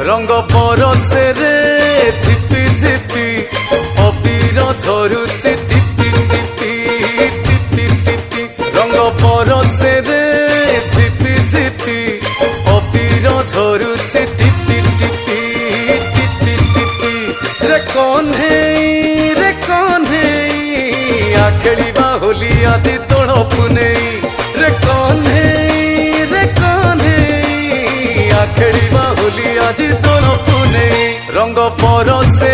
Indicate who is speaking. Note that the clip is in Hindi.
Speaker 1: रंग परसे रे झिपी झिपी अबीर झरुची टिपी टिपी टिपी टिपी रंग परसे रे झिपी झिपी अबीर झरुची टिपी टिपी टिपी टिपी रे कन्हे खेलिबा होली आदि तोड़ पुनेई रे कन्हे खेलिबा होली आदि तोड़ पुनेई रंग परसे